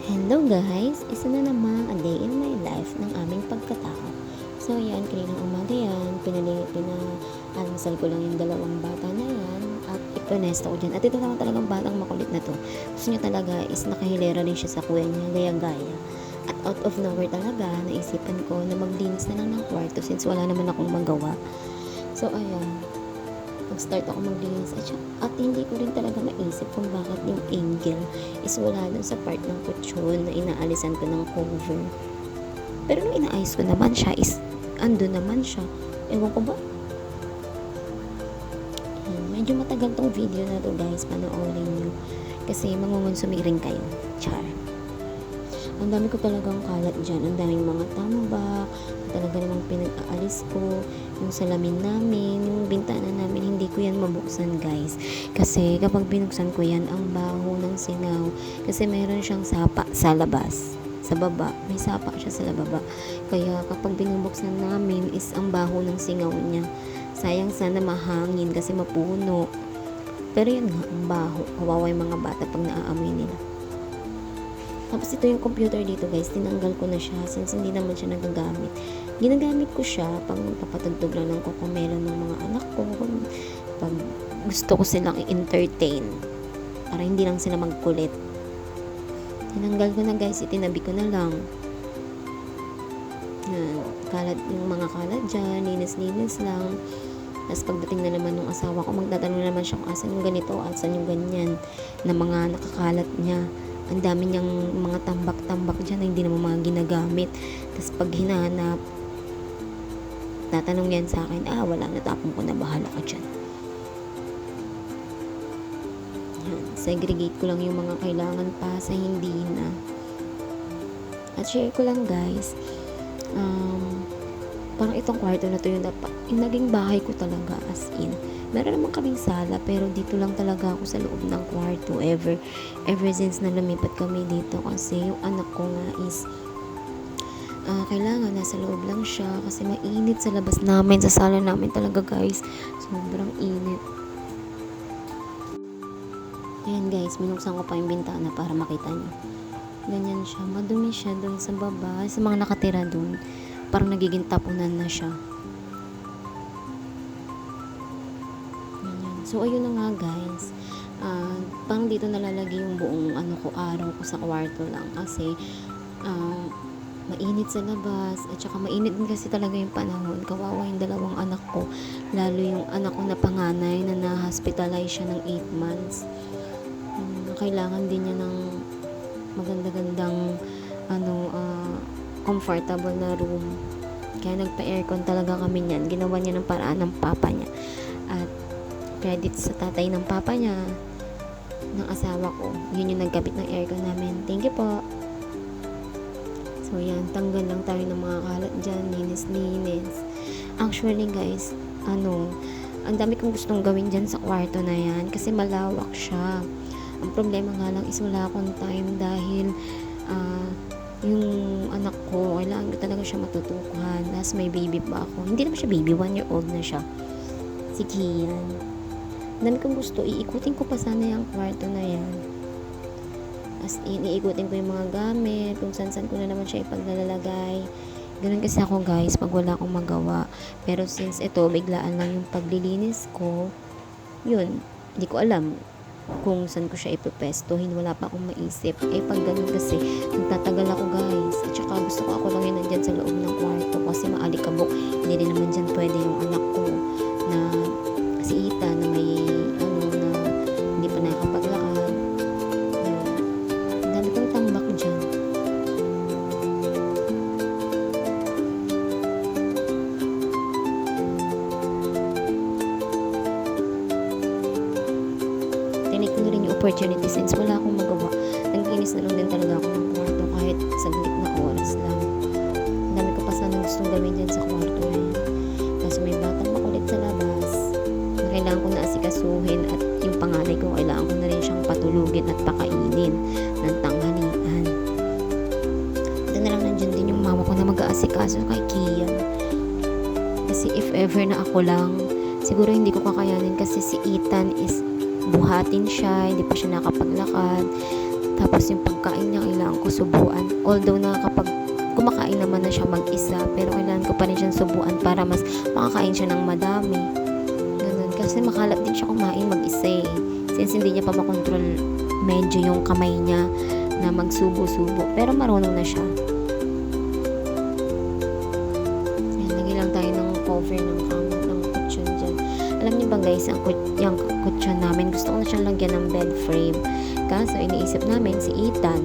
Hello guys! Isa na naman a day in my life ng aming pagkatao. So yan, kaninang umaga yan, pinaalmasal ko lang yung dalawang bata na yan at ipinesto ko dyan. At ito naman talagang batang makulit na to. Gusto niya talaga is nakahilera rin siya sa kuya niya, gaya-gaya. At out of nowhere talaga, naisipan ko na maglinis na lang ng kwarto since wala naman akong magawa. So ayan, nag-start ako maglinis at hindi ko rin talaga maisip kung bakit yung angle is wala dun sa part ng kutsyon na inaalisan ko ng cover. Pero nung inaayos ko naman siya is ando naman siya. Ewan ko ba? Medyo matagal tong video na to guys, panoorin nyo. Kasi mangungonsumi rin kayo. Char. Ang dami ko talagang kalat dyan. Ang daming mga tambak. Talaga namang pinag-aalis ko. Yung salamin namin, yung bintana namin, hindi ko yan mabuksan guys. Kasi kapag binuksan ko yan, ang baho ng singaw. Kasi meron siyang sapa sa labas. Sa baba. May sapa siya sa baba. Kaya kapag binubuksan namin is ang baho ng singaw niya. Sayang sana mahangin kasi mapuno. Pero yan nga, ang baho. Kawawa yung mga bata pag naaamoy nila. Tapos ito yung computer dito guys, tinanggal ko na siya since hindi naman siya nagagamit. Ginagamit ko siya pang papatugtog lang ng kokomelo ng mga anak ko. Pag gusto ko silang i-entertain. Para hindi lang sila magkulit. Tinanggal ko na guys, itinabi ko na lang. Yan, kalat yung mga kalat dyan, linis-linis lang. Tapos pagdating na naman ng asawa ko, magtatanong naman siya kung asan yung ganito, asan yung ganyan, na mga nakakalat niya. Ang dami niyang mga tambak-tambak dyan na hindi naman mga ginagamit. Tapos pag hinahanap, tatanong yan sa akin, wala, natapon ko na, bahala ka dyan. Yan, segregate ko lang yung mga kailangan pa sa hindi na. At share ko lang guys, parang itong kwarto na to yung naging bahay ko talaga as in. Meron naman kaming sala pero dito lang talaga ako sa loob ng kwarto ever since na lumipat kami dito kasi yung anak ko nga is kailangan nasa loob lang siya kasi mainit sa labas namin, sa sala namin talaga guys, sobrang init. Ayan guys, minuksan ko pa yung bintana para makita nyo. Ganyan siya, madumi siya dun sa baba, sa mga nakatira dun, parang nagiging tapunan na siya. So, ayun na nga guys. Parang dito nalalagay yung buong araw ko sa kwarto lang. Kasi, mainit sa labas. At saka mainit din kasi talaga yung panahon. Kawawa yung dalawang anak ko. Lalo yung anak ko na panganay na na-hospitalize siya ng 8 months. Kailangan din niya ng maganda-gandang comfortable na room. Kaya nagpa-aircon talaga kami niyan. Ginawa niya ng paraan ng papa niya. At credit sa tatay ng papa niya, ng asawa ko. Yun yung nagkabit ng aircon namin. Thank you po. So yan, tanggal lang tayo ng mga kalat dyan, linis. Actually guys, ang dami kong gustong gawin dyan sa kwarto na yan kasi malawak siya. Ang problema nga lang is wala akong time dahil yung anak ko, kailangan ko talaga siya matutukan. Tapos may baby pa ako. Hindi naman siya baby, 1 year old na siya. Si Kian. Dami kong gusto, iikutin ko pa sana yung kwarto na yan. As in, iikutin ko yung mga gamit, kung saan ko na naman siya ipaglalagay. Ganun kasi ako guys, pag wala akong magawa. Pero since ito, biglaan lang yung paglilinis ko, yun, hindi ko alam kung saan ko siya ipepestohin, wala pa akong maisip. Pag ganun kasi, nagtatagal ako guys. At saka gusto ko ako lang yun nandyan sa loob ng kwarto kasi maalikabok. Hindi din naman dyan pwede yung anak ko na si Ita na may na hindi pa nakapaglakad. Yun. Ang dami kong tambak dyan. Tinake ko na rin yung opportunity since wala akong magawa. Naglinis na lang din talaga ako ng kwarto kahit saglit na oras lang. Ang dami ko pa sana gustong gawin dyan sa kwarto na yan. Kasi may batang makulit sa labas. Kailangan ko na asikasuhin at yung panganay ko, kailangan ko na rin siyang patulugin at pakainin ng tanghalian. Ito na lang nandyan din yung mama ko na mag-aasikaso kay Kian. Kasi if ever na ako lang, siguro hindi ko kakayanin kasi si Ethan is buhatin siya, hindi pa siya nakapaglakad. Tapos yung pagkain niya, kailangan ko subuan. Although na kapag kumakain naman na siya mag-isa, pero kailangan ko pa rin siyang subuan para mas makakain siya ng madami. Ganun. Kasi makalat din siya kumain mag-isa eh. Since hindi niya pa makontrol medyo yung kamay niya na magsubo-subo. Pero marunong na siya. Yan, lagyan lang tayo ng cover ng kama, ng kutsyon dyan. Alam niyo ba guys, yung kutsyon namin, gusto ko na siyang lagyan ng bed frame. Kaso iniisip namin si Ethan,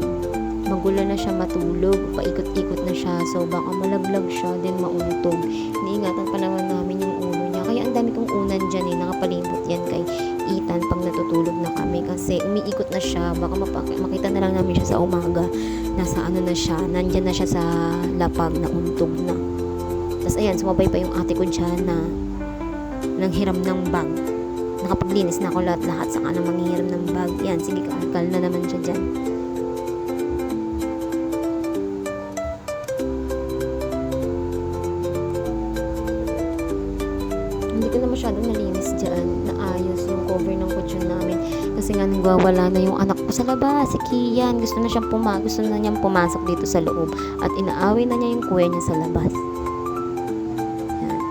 magulo na siya matulog, paikot-ikot na siya, so baka malaglag siya, din mauntog. Iniingatan pa naman namin yung ulo niya. Kaya ang dami kong unan dyan eh, nakapalibot yan kay Ethan pag natutulog na kami kasi umiikot na siya, baka makita na lang namin siya sa umaga, nasa ano na siya, nandyan na siya sa lapag na untog na. Tapos ayan, sumabay pa yung ate ko dyan na nanghiram ng bag. Nakapaglinis na ako lahat-lahat, saka na manghiram ng bag. Yan, sige, kakal na naman siya dyan. Hindi ko na masyadong nalinis dyan, naayos yung cover ng kutsyon namin. Kasi nga nagwawala na yung anak ko sa labas, si Kian. Gusto na niyang pumasok dito sa loob. At inaaway na niya yung kuya niya sa labas. Yan.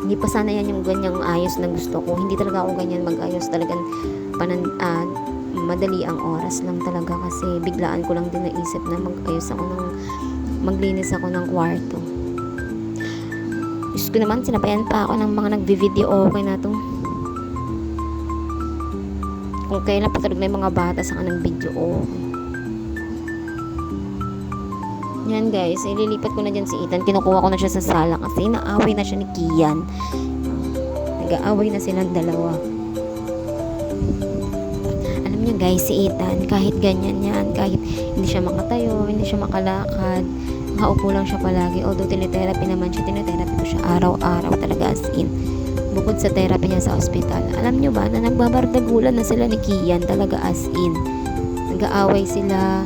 Hindi pa sana yan yung ganyang ayos na gusto ko. Hindi talaga ako ganyan mag-ayos. Talagang madali ang oras lang talaga. Kasi biglaan ko lang din naisip na maglinis ako ng kwarto. Diyos ko naman, sinabayan pa ako ng mga nagbi-video. Okay na to. Kung kailan patulog na yung mga bata saka ng video, okay. Yan guys, ililipat ko na dyan si Ethan. Kinukuha ko na siya sa sala kasi naaway na siya ni Kian. Nag-aaway na silang dalawa. Alam niyo guys, si Ethan, kahit ganyan yan, kahit hindi siya makatayo, hindi siya makalakad, nakaupo lang siya palagi. Although tinitherapy naman siya, tinitherapy ko siya araw-araw talaga as in. Bukod sa therapy niya sa ospital. Alam nyo ba na nagbabardagulan na sila ni Kian talaga as in. Nag-aaway sila,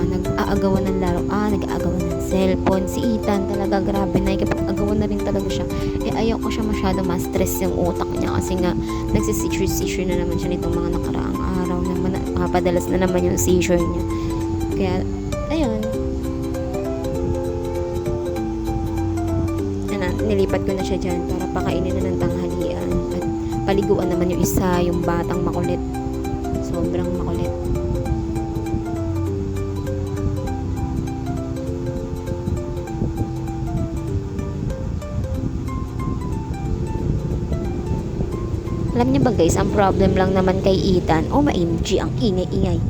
nag-aagawan ng laro, nag-aagawan ng cellphone. Si Ethan talaga grabe na, kapag agawan na rin talaga siya. Ayaw ko siya masyado ma-stress yung utak niya kasi nga nagsisisure na naman siya nitong mga nakaraang araw na mapadalas na naman yung seizure niya. Kaya, ayun. Nilipat ko na siya dyan para pakainin na ng tanghalian at paliguan naman yung isa, yung batang makulit, sobrang makulit. Alam niyo ba guys, ang problem lang naman kay Ethan, OMG, ang ingay-ingay.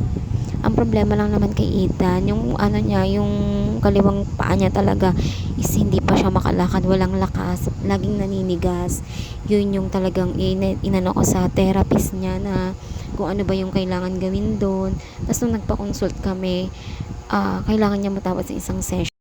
Ang problema lang naman kay Ethan, yung ano niya, yung kaliwang paa niya talaga is hindi pa siya makalakad, walang lakas, laging naninigas. Yun yung talagang inano ko sa therapist niya na kung ano ba yung kailangan gawin doon. Tapos nung nagpa-consult kami, kailangan niya matapos sa isang session.